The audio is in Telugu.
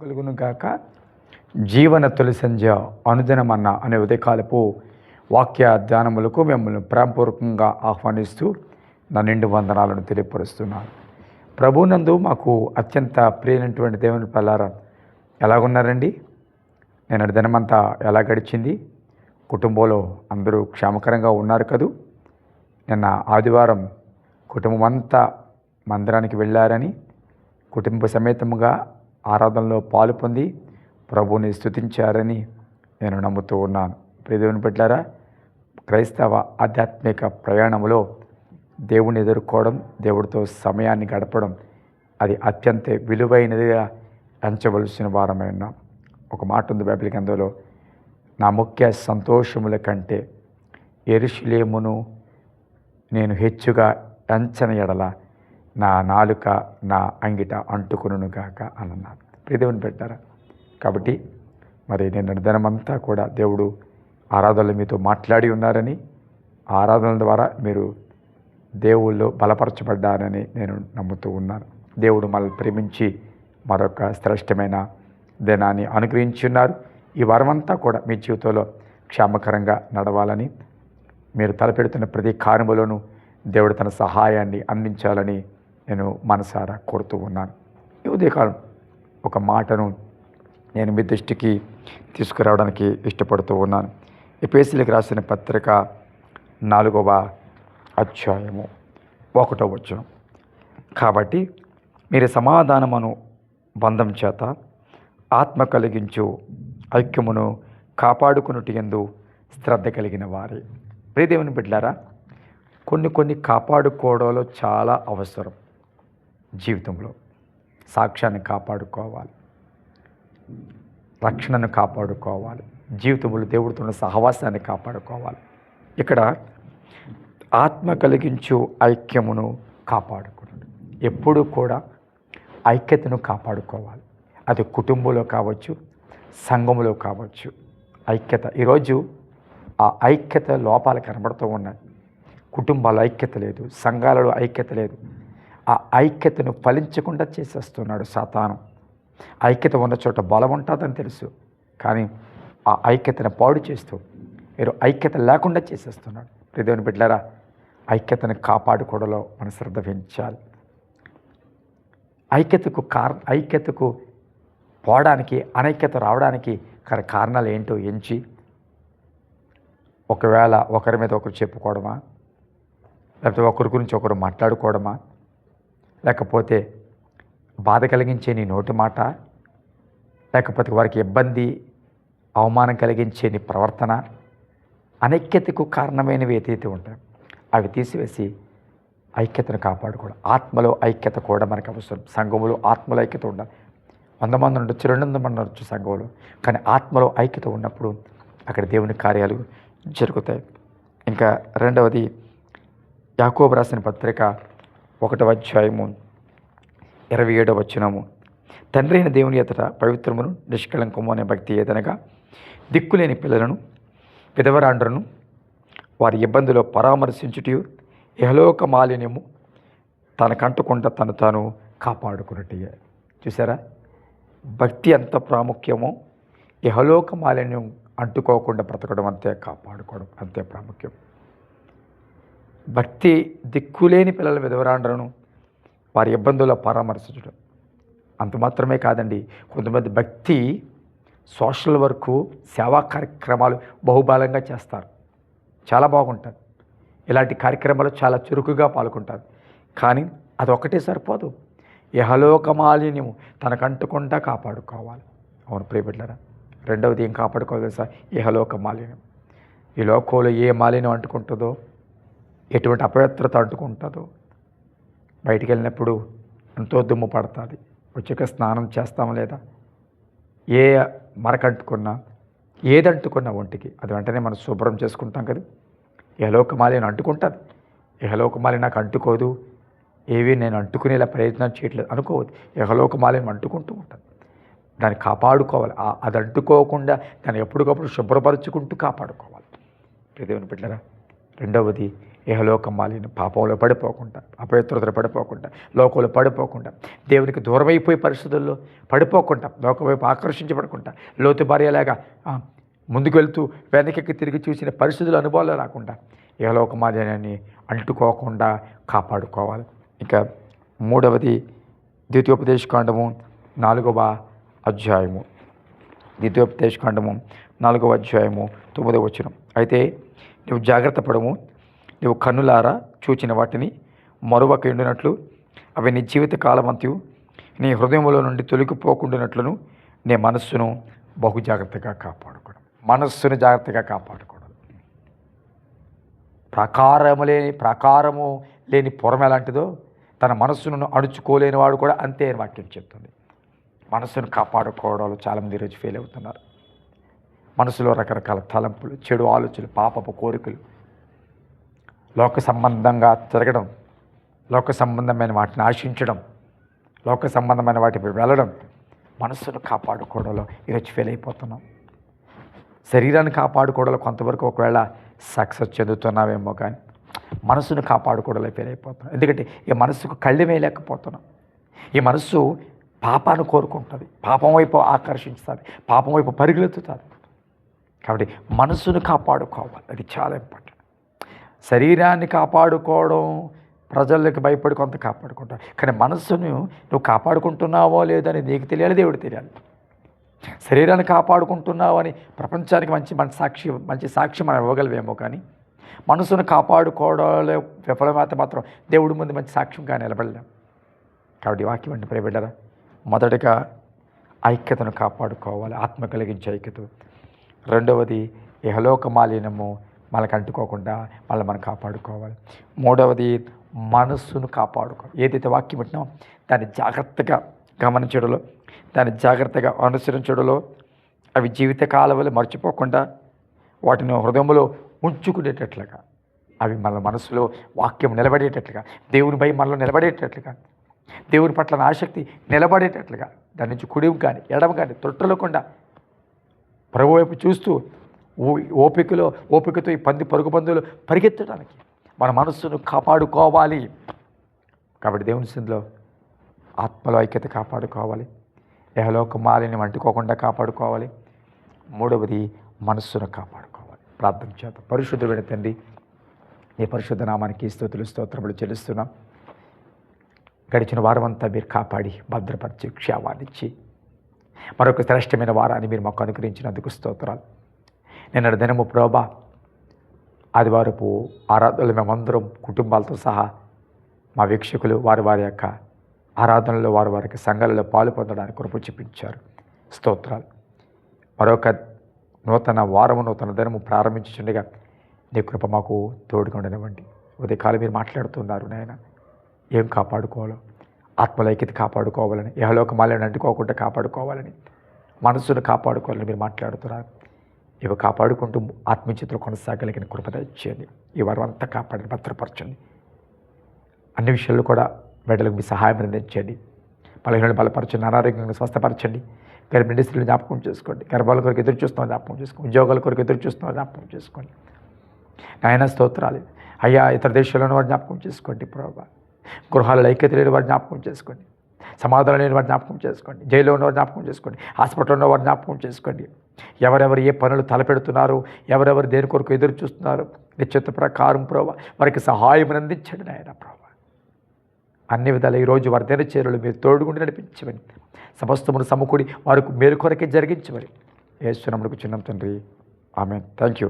కలుగును గాక. జీవన తొలి సంధ్య అనుదినమన్న అనే ఉదయకాలపు వాక్య ధ్యానములకు మిమ్మల్ని ప్రేమపూర్వకంగా ఆహ్వానిస్తూ నా నిండు వందనాలను తెలియపరుస్తున్నాను. ప్రభునందు మాకు అత్యంత ప్రియమైనటువంటి దేవుని పిల్లారా ఎలాగున్నారండి? నేను దినమంతా ఎలా గడిచింది? కుటుంబంలో అందరూ క్షేమకరంగా ఉన్నారు కదూ? నిన్న ఆదివారం కుటుంబం అంతా మందిరానికి వెళ్ళారని, కుటుంబ సమేతముగా ఆరాధనలో పాలు పొంది ప్రభువుని స్తుతించారని నేను నమ్ముతూ ఉన్నాను. దేవుని బిడ్డలారా, క్రైస్తవ ఆధ్యాత్మిక ప్రయాణంలో దేవుని ఎదుర్కోవడం, దేవుడితో సమయాన్ని గడపడం అది అత్యంత విలువైనదిగా ఎంచవలసిన వారమై ఉన్నాం. ఒక మాట ఉంది బైబిల్ గ్రంథంలో, నా ముఖ్య సంతోషముల కంటే యెరూషలేమును నేను హెచ్చుగా ఎంచని ఎడల నా నాలుక నా అంగిట అంటుకును గాక అని అన్నాను. దేవుని పెట్టారా? కాబట్టి మరి నేను దినమంతా కూడా దేవుడు ఆరాధనలు మీతో మాట్లాడి ఉన్నారని, ఆరాధనల ద్వారా మీరు దేవుళ్ళు బలపరచబడ్డారని నేను నమ్ముతూ ఉన్నాను. దేవుడు మనల్ని ప్రేమించి మరొక శ్రేష్టమైన దినాన్ని అనుగ్రహించి ఉన్నారు. ఈ వారమంతా కూడా మీ జీవితంలో క్షేమకరంగా నడవాలని, మీరు తలపెడుతున్న ప్రతి కార్యములోనూ దేవుడు తన సహాయాన్ని అందించాలని నేను మనసారా కోరుతూ ఉన్నాను. ఈ ఉదయకాలం ఒక మాటను నేను మీ దృష్టికి తీసుకురావడానికి ఇష్టపడుతూ ఉన్నాను. ఎఫెసీయులకు రాసిన పత్రిక 4వ అధ్యాయము 1వ వచనం. కాబట్టి మీరు సమాధానమును బంధం చేత ఆత్మ కలిగించు ఐక్యమును కాపాడుకున్నట్టు యందు శ్రద్ధ కలిగిన వారే. ప్రియదేవుని బిడ్డలారా, కొన్ని కాపాడుకోవడంలో చాలా అవసరం. జీవితంలో సాక్ష్యాన్ని కాపాడుకోవాలి, రక్షణను కాపాడుకోవాలి, జీవితంలో దేవుడితో ఉన్న సహవాసాన్ని కాపాడుకోవాలి. ఇక్కడ ఆత్మ కలిగించు ఐక్యమును కాపాడుకున్నాడు. ఎప్పుడు కూడా ఐక్యతను కాపాడుకోవాలి. అది కుటుంబంలో కావచ్చు, సంఘంలో కావచ్చు. ఐక్యత ఈరోజు ఆ ఐక్యత లోపాలు కనబడుతూ ఉన్నాయి. కుటుంబాల్లో ఐక్యత లేదు, సంఘాలలో ఐక్యత లేదు. ఆ ఐక్యతను ఫలించకుండా చేసేస్తున్నాడు సాతాను. ఐక్యత ఉన్న చోట బలం ఉంటుందని తెలుసు, కానీ ఆ ఐక్యతను పాడు చేస్తూ మీరు ఐక్యత లేకుండా చేసేస్తున్నాడు. దేవుని బిడ్డలారా, ఐక్యతను కాపాడుకోవడంలో మనం శ్రద్ధ వహించాలి. ఐక్యతకు పోవడానికి, అనైక్యత రావడానికి కారణాలు ఏంటో ఎంచి, ఒకవేళ ఒకరి మీద ఒకరు చెప్పుకోవడమా, లేకపోతే ఒకరి గురించి ఒకరు మాట్లాడుకోవడమా, లేకపోతే బాధ కలిగించే నీ నోటి మాట, లేకపోతే వారికి ఇబ్బంది అవమానం కలిగించే నీ ప్రవర్తన, అనైక్యతకు కారణమైనవి ఏదైతే ఉంటాయి అవి తీసివేసి ఐక్యతను కాపాడుకోవడం. ఆత్మలో ఐక్యత కూడా మనకు అవసరం. సంఘములో ఆత్మలో ఐక్యత ఉండాలి. 100 మంది ఉండొచ్చు, 200 మంది ఉండొచ్చు సంఘంలో, కానీ ఆత్మలో ఐక్యత ఉన్నప్పుడు అక్కడ దేవుని కార్యాలు జరుగుతాయి. ఇంకా రెండవది, యాకోబు రాసిన పత్రిక 1వ అధ్యాయము 27వ వచనము. తండ్రి అయిన దేవుని ఎదుట పవిత్రమును నిష్కళంకము అనే భక్తి ఏదనగా, దిక్కులేని పిల్లలను విధవరాండ్రను వారి ఇబ్బందులో పరామర్శించుటయు ఇహలోక మాలిన్యము తనకంటకుండా తను తాను కాపాడుకున్నట్టే. చూసారా, భక్తి ఎంత ప్రాముఖ్యమో ఇహలోక మాలిన్యం అంటుకోకుండా బ్రతకడం అంతే, కాపాడుకోవడం అంతే ప్రాముఖ్యం. భక్తి దిక్కులేని పిల్లల విధవరాండ్రను వారి ఇబ్బందుల్లో పరామర్శించడం అంత మాత్రమే కాదండి. కొంతమంది భక్తి సోషల్ వర్క్, సేవా కార్యక్రమాలు బహుబలంగా చేస్తారు, చాలా బాగుంటుంది. ఇలాంటి కార్యక్రమాలు చాలా చురుకుగా పాల్గొంటారు. కానీ అదొక్కటే సరిపోదు, ఇహలోక మాలిన్యము తనకంటకుండా కాపాడుకోవాలి. అవును ప్రియబిడ్డలారా, రెండవది ఏం కాపాడుకోవాలి తెలుసా? ఇహలోక మాలిన్యం. ఈ లోకంలో ఏ మాలిన్యం అంటుకుంటుందో, ఎటువంటి అపవిత్రత అంటుకుంటుందో, బయటికి వెళ్ళినప్పుడు ఎంతో దుమ్ము పడుతుంది. వచ్చాక స్నానం చేస్తామా లేదా? ఏ మరకంటుకున్నా, ఏదంటుకున్నా ఒంటికి అది వెంటనే మనం శుభ్రం చేసుకుంటాం కదా. ఇహలోకమాలి అంటుకుంటుంది. ఇహలోకమాలి నాకు అంటుకోదు, ఏవి నేను అంటుకునేలా ప్రయత్నం చేయట్లేదు అనుకోవద్దు. ఇహలోకమాలి అంటుకుంటూ ఉంటుంది. దాన్ని కాపాడుకోవాలి. అది అంటుకోకుండా దాన్ని ఎప్పటికప్పుడు శుభ్రపరుచుకుంటూ కాపాడుకోవాలి. దేవుని బిడ్డలారా, రెండవది ఇహలోక మాలిన పాపంలో పడిపోకుండా, అపవిత్రతలో పడిపోకుండా, లోకంలో పడిపోకుండా, దేవునికి దూరమైపోయి పరిస్థితుల్లో పడిపోకుండా, లోకం వైపు ఆకర్షించబడకుండా, లోతు భార్యలాగా ముందుకు వెళ్తూ వెనక్కి తిరిగి చూసిన పరిస్థితులు అనుభవాలు రాకుండా ఇహలోక మాలిన్యాన్ని అంటుకోకుండా కాపాడుకోవాలి. ఇక మూడవది ద్వితీయోపదేశకాండము 4వ అధ్యాయము. ద్వితీయోపదేశకాండము 4వ అధ్యాయము 9వ వచనం. అయితే నువ్వు జాగ్రత్త పడము, నువ్వు కన్నులారా చూచిన వాటిని మరువక ఉండినట్లు, అవి నీ జీవిత కాలమంతయు నీ హృదయంలో నుండి తొలగిపోకుండానట్లును నీ మనస్సును బహు జాగ్రత్తగా కాపాడుకోవడం. మనస్సును జాగ్రత్తగా కాపాడుకోవడం. ప్రాకారము లేని పురం ఎలాంటిదో తన మనస్సును అణుచుకోలేని వాడు కూడా అంతే అని వాక్యం చెప్తుంది. మనస్సును కాపాడుకోవడంలో చాలామంది ఈరోజు ఫెయిల్ అవుతున్నారు. మనసులో రకరకాల తలంపులు, చెడు ఆలోచనలు, పాపపు కోరికలు, లోక సంబంధంగా తిరగడం, లోక సంబంధమైన వాటిని ఆశించడం, లోక సంబంధమైన వాటిపై వెళ్ళడం, మనస్సును కాపాడుకోవడంలో ఈరోజు ఫెయిల్ అయిపోతున్నాం. శరీరాన్ని కాపాడుకోవడంలో కొంతవరకు ఒకవేళ సక్సెస్ చెందుతున్నామేమో, కానీ మనసును కాపాడుకోవడంలో ఫెయిల్ అయిపోతున్నాం. ఎందుకంటే ఈ మనస్సుకు కళ్ళు వేయలేకపోతున్నాం. ఈ మనస్సు పాపాన్ని కోరుకుంటుంది, పాపం వైపు ఆకర్షిస్తుంది, పాపం వైపు పరిగెత్తుతుంది. కాబట్టి మనస్సును కాపాడుకోవాలి, అది చాలా ఇంపార్టెంట్. శరీరాన్ని కాపాడుకోవడం ప్రజలకు భయపడి కొంత కాపాడుకుంటావు, కానీ మనస్సును నువ్వు కాపాడుకుంటున్నావో లేదని నీకు తెలియాలి, దేవుడు తెలియాలి. శరీరాన్ని కాపాడుకుంటున్నావు అని ప్రపంచానికి మంచి సాక్షి మనం ఇవ్వగలవేమో, కానీ మనసును కాపాడుకోవడంలో విఫలమైతే మాత్రం దేవుడి ముందు మంచి సాక్ష్యంగా నిలబడలేం. కాబట్టి వాక్యం అంటే ప్రియబిడ్డరా, మొదటగా ఐక్యతను కాపాడుకోవాలి, ఆత్మ కలిగించే ఐక్యత. రెండవది ఇహలోక మాలిన్యము మనకు అంటుకోకుండా మనం కాపాడుకోవాలి. మూడవది మనస్సును కాపాడుకోవాలి. ఏదైతే వాక్యం పెట్టినామో దాన్ని జాగ్రత్తగా గమనించడంలో, దాన్ని జాగ్రత్తగా అనుసరించడంలో, అవి జీవితకాలంలో మర్చిపోకుండా వాటిని హృదయంలో ఉంచుకునేటట్లుగా, అవి మన మనసులో వాక్యం నిలబడేటట్లుగా, దేవుని భయం మనలో నిలబడేటట్లుగా, దేవుని పట్ల ఆసక్తి నిలబడేటట్లుగా, దాని నుంచి కుడివి కానీ ఎడమ కానీ తొట్టలకుండా ప్రభు వైపు చూస్తూ ఓపికతో ఈ పరుగు పందులు పరిగెత్తడానికి మన మనస్సును కాపాడుకోవాలి. కాబట్టి దేవుని సన్నిధిలో ఆత్మలో ఐక్యత కాపాడుకోవాలి, ఇహలోక మాలిన్యం అంటుకోకుండా కాపాడుకోవాలి. మూడవది మనస్సును కాపాడుకోవాలి. ప్రార్థన చేద్దాం. పరిశుద్ధుడైన తండ్రి, నీ పరిశుద్ధ నామానికి స్తుతులు స్తోత్రములు చెల్లిస్తున్నాం. గడిచిన వారమంతా మీరు కాపాడి భద్రపరిచి క్షేమాన్నిచ్చి మరొక శ్రేష్టమైన వారాన్ని మీరు మాకు అనుగ్రహించినందుకు స్తోత్రాలు. నిన్నటి దినము ప్రభా ఆదివారపు ఆరాధనలు మేమందరం కుటుంబాలతో సహా మా వీక్షకులు వారి యొక్క ఆరాధనలో వారికి సంఘాలలో పాలు పొందడానికి కృప చూపించారు. స్తోత్రాలు. మరొక నూతన వారము నూతన దినము ప్రారంభించుండగా నీ కృప మాకు తోడుగా ఉండనివ్వండి. ఉదయకాలం మీరు మాట్లాడుతున్నారు నాయన, ఏం కాపాడుకోవాలో, ఆత్మలైక్యత కాపాడుకోవాలని, ఇహలోక మాలిన్యాన్ని అంటుకోకుండా కాపాడుకోవాలని, మనస్సును కాపాడుకోవాలని మీరు మాట్లాడుతున్నారు. ఇవి కాపాడుకుంటూ ఆత్మీయతలో కొనసాగలిగిన కృప దయచేయండి. ఈ వారం అంతా కాపాడండి, భద్రపరచండి. అన్ని విషయాల్లో కూడా బిడ్డలకు మీ సహాయం అందించండి. బలహీనలను బలపరచండి, అనారోగ్యంగా స్వస్థపరచండి. గర్భిణీ స్త్రీలు జ్ఞాపకం చేసుకోండి. గర్భాల కొరకు ఎదురు చూస్తున్నాం జ్ఞాపకం చేసుకోండి. ఉద్యోగాల కొరకు ఎదురు చూస్తున్నాం జ్ఞాపకం చేసుకోండి. నాయన స్తోత్రాలు. అయ్యా, ఇతర దేశాలను వారు జ్ఞాపకం చేసుకోండి. ప్రభావ గృహాలలో ఐక్యత లేని వారు జ్ఞాపకం చేసుకోండి. సమాధానం లేని వారు జ్ఞాపకం చేసుకోండి. జైల్లో ఉన్నవారు జ్ఞాపకం చేసుకోండి. హాస్పిటల్లో ఉన్నవారు జ్ఞాపకం చేసుకోండి. ఎవరెవరు ఏ పనులు తలపెడుతున్నారు, ఎవరెవరు దేని కొరకు ఎదురు చూస్తున్నారు, నిశ్చిత ప్రకారం ప్రభావ వారికి సహాయం అందించండి నాయన. ప్రభావ అన్ని విధాలు ఈరోజు వారి దినచర్యలు మీరు తోడుగుండి నడిపించమని, సమస్తమును సమకూడి వారికి మేలు కొరకే జరిగించమని యేసు నామమున చిన్నం తండ్రి, ఆమేన్. Thank you.